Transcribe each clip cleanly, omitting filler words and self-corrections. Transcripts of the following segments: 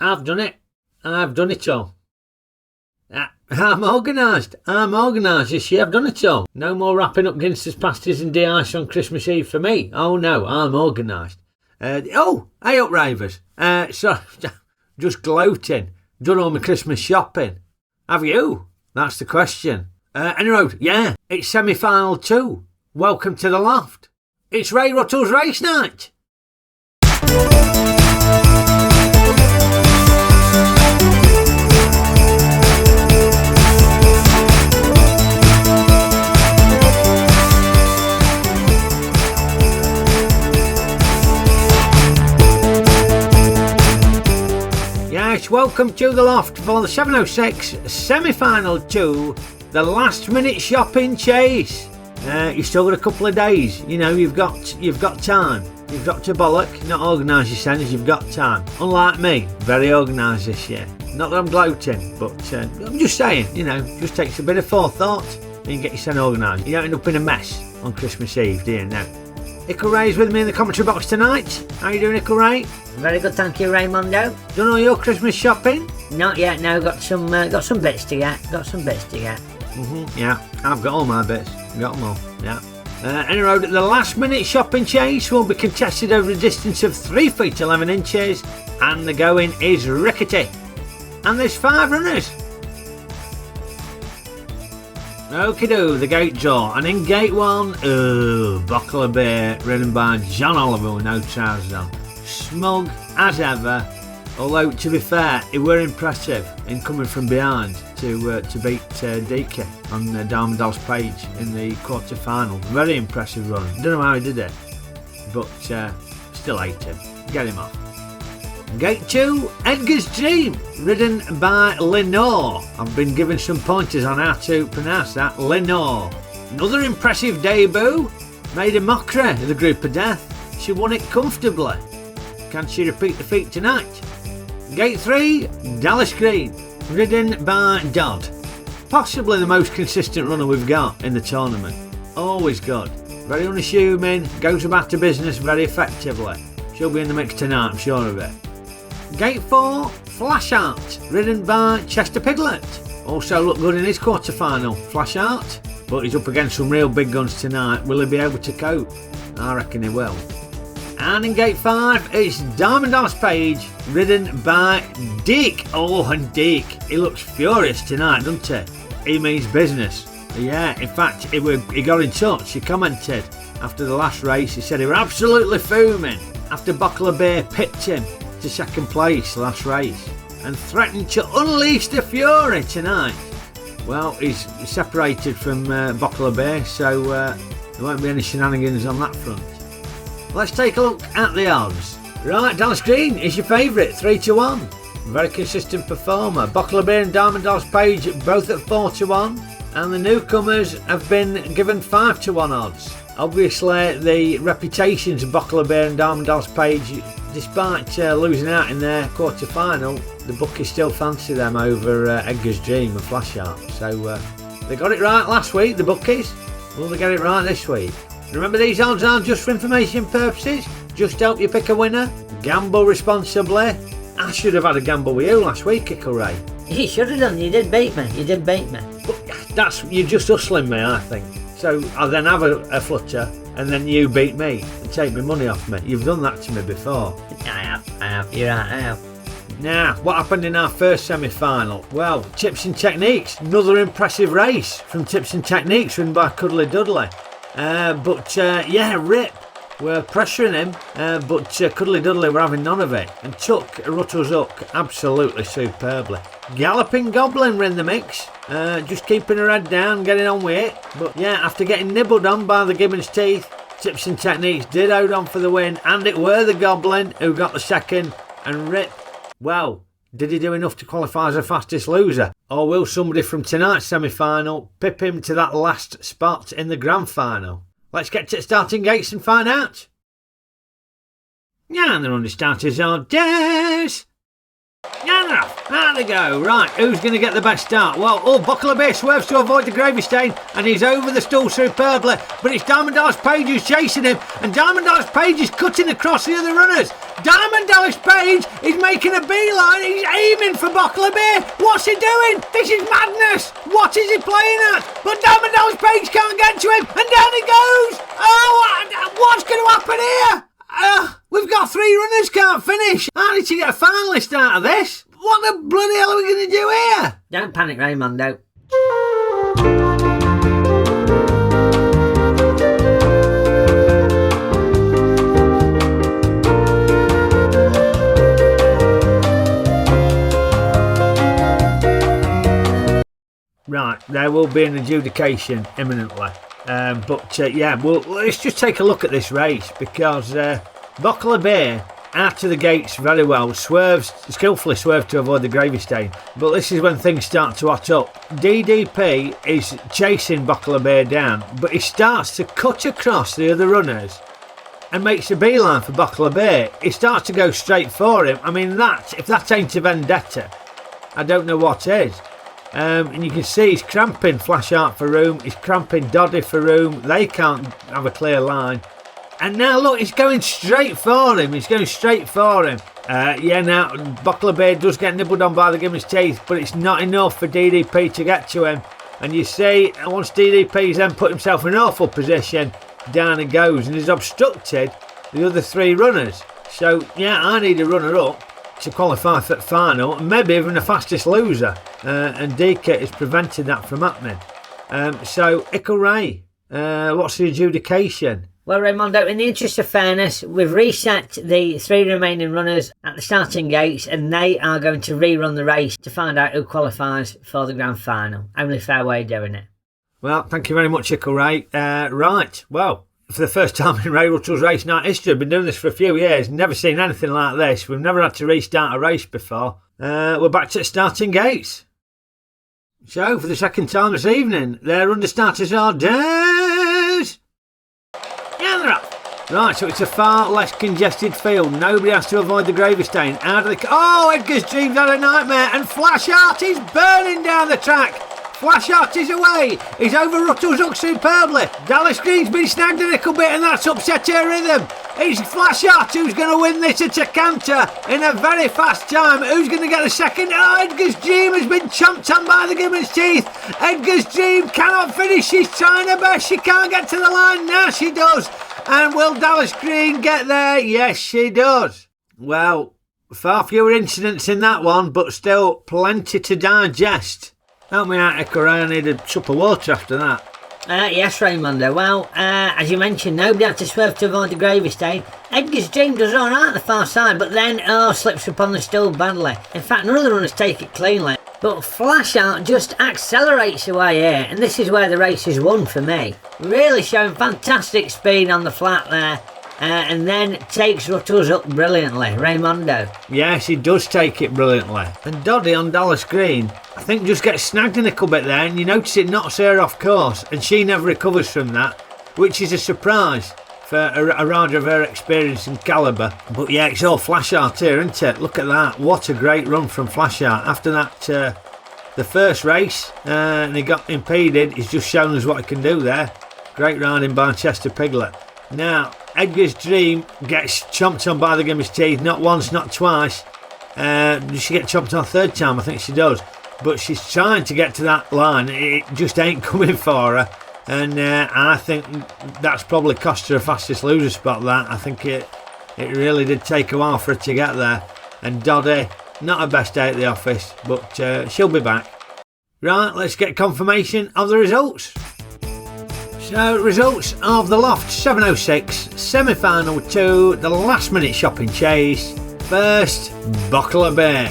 I've done it. I've done it all. I'm organised. This year. I've done it all. No more wrapping up Ginster's pasties and de-ice on Christmas Eve for me. Oh no, I'm organised. Hey up Rayvers. Sorry, just gloating. Done all my Christmas shopping. Have you? That's the question. Anyway, yeah, it's semi-final 2. Welcome to the loft. It's Ray Ruttle's race night. Yes, welcome to the loft for the 706 semi-final 2, the last minute shopping chase. You've still got a couple of days. You know, you've got time. You've got to bollock, not organise your centres, you've got time. Unlike me, very organised this year. Not that I'm gloating, but I'm just saying, you know, just takes a bit of forethought and you get your centre organised. You don't end up in a mess on Christmas Eve, do you? No. Ickle Ray's with me in the commentary box tonight. How you doing, Ickle Ray? Very good, thank you, Raymondo. Done all your Christmas shopping? Not yet, no, got some bits to get. Yeah, I've got all my bits. Got them all, yeah. Anyway, the last minute shopping chase will be contested over a distance of 3 feet 11 inches, and the going is rickety. And there's 5 runners. Okeydoo, the gate draw, and in gate 1, Buckle of Beer, ridden by John Oliver with no trousers on. Smug as ever, although to be fair, he were impressive in coming from behind to beat Deaker on Darmondale's page in the quarter-final. Very impressive run. Don't know how he did it, but still hate him. Get him off. Gate 2, Edgar's Dream, ridden by Lenore. I've been given some pointers on how to pronounce that. Lenore. Another impressive debut. Made a mockery of the group of death. She won it comfortably. Can she repeat the feat tonight? Gate 3, Dallas Green, ridden by Dodd. Possibly the most consistent runner we've got in the tournament. Always good. Very unassuming, goes about her business very effectively. She'll be in the mix tonight, I'm sure of it. Gate 4, Flashheart, ridden by Chester Piglet. Also looked good in his quarter-final, Flashheart. But he's up against some real big guns tonight. Will he be able to cope? I reckon he will. And in gate 5, it's Darmondale's Page, ridden by Dick. Oh, and Dick, he looks furious tonight, doesn't he? He means business. Yeah, in fact, he got in touch. He commented after the last race. He said he were absolutely fuming after Buckle of Beer pipped him to second place last race and threatened to unleash the fury tonight. Well, he's separated from Buckle of Beer, so there won't be any shenanigans on that front. Let's take a look at the odds. Right, Dallas Green is your favourite, 3-1. Very consistent performer. Buckle of Beer and Darmondale's Page both at 4-1. And the newcomers have been given 5-1 odds. Obviously, the reputations of Buckle of Beer and Darmondale's Page, despite losing out in their quarter-final, the bookies still fancy them over Edgar's Dream and Flashheart. So they got it right last week, the bookies. Will they get it right this week? Remember, these odds aren't just for information purposes. Just help you pick a winner. Gamble responsibly. I should have had a gamble with you last week, Ickle Ray. You should have done. You did beat me. But you're just hustling me, I think. So I then have a flutter, and then you beat me and take my money off me. You've done that to me before. I have. You're right, I have. Now, what happened in our first semi-final? Well, Tips and Techniques. Another impressive race from Tips and Techniques, ridden by Cuddly Dudley. Rip were pressuring him, but Cuddly Dudley were having none of it and took Ruttle's hook absolutely superbly. Galloping Goblin were in the mix, just keeping her head down, getting on with it. But yeah, after getting nibbled on by the Gibbon's teeth, Tips and Techniques did hold on for the win, and it were the Goblin who got the second. And Rip, well, did he do enough to qualify as the fastest loser? Or will somebody from tonight's semi-final pip him to that last spot in the grand final? Let's get to the starting gates and find out. And the running starters are Des. And they're off. There they go. Right, who's going to get the best start? Well, Buckle Bear swerves to avoid the gravy stain, and he's over the stool superbly. But it's Diamond Dallas Page who's chasing him, and Diamond Dallas Page is cutting across the other runners. Diamond Dallas Page is making a beeline. He's aiming for Buckle Bear. What's he doing? This is madness. What is he playing at? But Diamond Dallas Page can't get to him, and down he goes. Oh, what's going to happen here? We've got 3 runners can't finish. How did you get a finalist out of this? What the bloody hell are we going to do here? Don't panic, Raymondo. Right, there will be an adjudication imminently. Well, let's just take a look at this race because Buckle Bear out of the gates very well, skillfully swerved to avoid the gravy stain. But this is when things start to hot up. DDP is chasing Buckle Bear down, but he starts to cut across the other runners and makes a beeline for Buckle Bear. He starts to go straight for him. I mean, if that ain't a vendetta, I don't know what is. And you can see he's cramping Flashheart for room, he's cramping Doddy for room, they can't have a clear line. And now look, he's going straight for him, now Buckle Bear does get nibbled on by the gimmer's teeth, but it's not enough for DDP to get to him. And you see, once DDP's then put himself in an awful position, down he goes and he's obstructed the other 3 runners. So yeah, I need a runner up to qualify for the final, and maybe even the fastest loser, and DK has prevented that from happening. So Ickle Ray, what's the adjudication? Well, Raymondo, in the interest of fairness, we've reset the 3 remaining runners at the starting gates, and they are going to rerun the race to find out who qualifies for the grand final. Only fair way of doing it. Well, thank you very much, Ickle Ray. Right, well, for the first time in Ray Ruttle's race night history, I've been doing this for a few years, never seen anything like this. We've never had to restart a race before. We're back to the starting gates. So, for the second time this evening, their understarters are Des. Yeah, they're up. Right, so it's a far less congested field. Nobody has to avoid the gravy stain. Out of the... Oh, Edgar's dreams had a nightmare, and Flashheart is burning down the track. Flashheart is away. He's over Ruttle's hook superbly. Dallas Green's been snagged a little bit, and that's upset her rhythm. It's Flashheart who's going to win this at a canter in a very fast time. Who's going to get the second? Oh, Edgar's dream has been chomped on by the gimmer's teeth. Edgar's dream cannot finish. She's trying her best. She can't get to the line. Now she does. And will Dallas Green get there? Yes, she does. Well, far fewer incidents in that one, but still plenty to digest. Help me out, Edgar. I need a cup of water after that. Yes, Raymondo. Well, as you mentioned, nobody had to swerve to avoid the gravy stain. Edgar's dream does alright at the far side, but then, slips up on the stool badly. In fact, none of the runners take it cleanly. But Flashheart just accelerates away here, and this is where the race is won for me. Really showing fantastic speed on the flat there. And then takes Ruttle's up brilliantly, Raymondo. Yes, he does take it brilliantly. And Doddy on Dallas Green, I think, just gets snagged a little bit there, and you notice it knocks her off course, and she never recovers from that, which is a surprise for a rider of her experience and calibre. But yeah, it's all Flashheart here, isn't it? Look at that. What a great run from Flashheart. After that, the first race, and he got impeded, he's just shown us what he can do there. Great riding by Chester Piglet. Now, Edgar's dream gets chomped on by the gimmer's teeth, not once, not twice. Does she get chomped on a third time? I think she does. But she's trying to get to that line. It just ain't coming for her. And I think that's probably cost her a fastest loser spot, that. I think it really did take a while for her to get there. And Doddy, not her best day at the office, but she'll be back. Right, let's get confirmation of the results. So, results of the Loft 706 semi-final 2, the last minute shopping chase. First, Buckle Bear.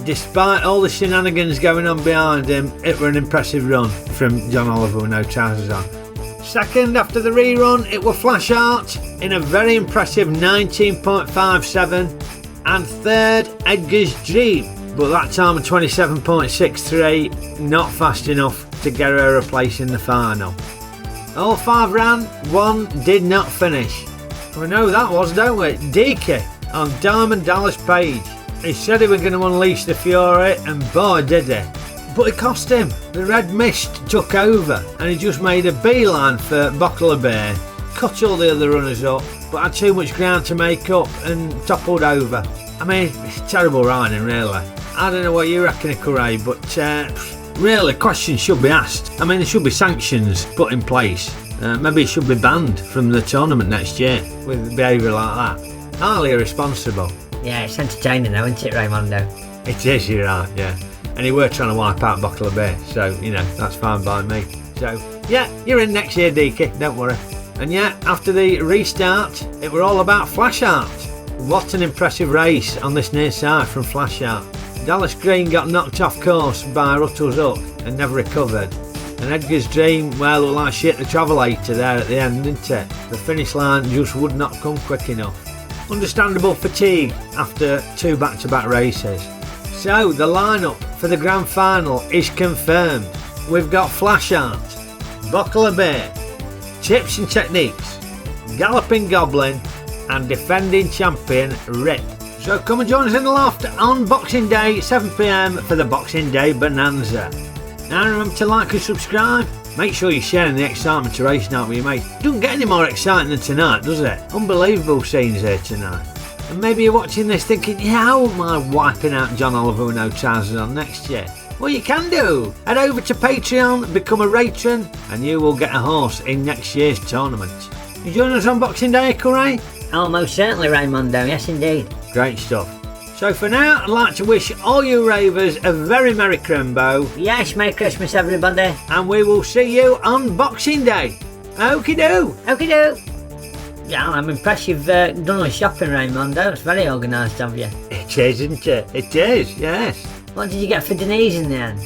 Despite all the shenanigans going on behind him, it was an impressive run from John Oliver with no trousers on. Second, after the rerun, it was Flashheart in a very impressive 19.57. And third, Edgar's Dream, but that time of 27.63, not fast enough to get her a place in the final. All 5 ran, 1 did not finish. We know that was, don't we? DK on Diamond Dallas Page. He said he was going to unleash the fury, and boy did he. But it cost him. The red mist took over, and he just made a beeline for Buckler Bay, cut all the other runners up, but had too much ground to make up and toppled over. I mean, it's terrible riding, really. I don't know what you reckon, Ray, but really, questions should be asked. I mean, there should be sanctions put in place. Maybe he should be banned from the tournament next year with behaviour like that. Highly irresponsible. Yeah, it's entertaining though, isn't it, Raymondo? It is, you're right, yeah. And he were trying to wipe out Buckler Bay, so, you know, that's fine by me. So, yeah, you're in next year, Deaky, don't worry. And yeah, after the restart, it were all about Flashheart. What an impressive race on this near side from Flashheart. Dallas Green got knocked off course by Ruttle's hook and never recovered. And Edgar's Dream, well, looked like shit the travelator there at the end, didn't it? The finish line just would not come quick enough. Understandable fatigue after 2 back-to-back races. So, the lineup for the grand final is confirmed. We've got Flashheart, Buckler Bay, Tips and Techniques, Galloping Goblin, and defending champion Rip. So come and join us in the loft on Boxing Day, 7 PM for the Boxing Day Bonanza. Now remember to like and subscribe. Make sure you're sharing the excitement to race night with your mates. Doesn't get any more exciting than tonight, does it? Unbelievable scenes here tonight. And maybe you're watching this thinking, yeah, how am I wiping out John Oliver with no trousers on next year? Well, you can do. Head over to Patreon, become a patron, and you will get a horse in next year's tournament. You join us on Boxing Day, Ray? Oh, most certainly, Raymondo. Yes, indeed. Great stuff. So for now, I'd like to wish all you Ravers a very Merry Crimbo. Yes, Merry Christmas, everybody. And we will see you on Boxing Day. Okeydoo. Okeydoo. Yeah, I'm impressed you've done all the shopping, Raymondo. It's very organised of you. It is, isn't it? It is, yes. What did you get for Denise in the end?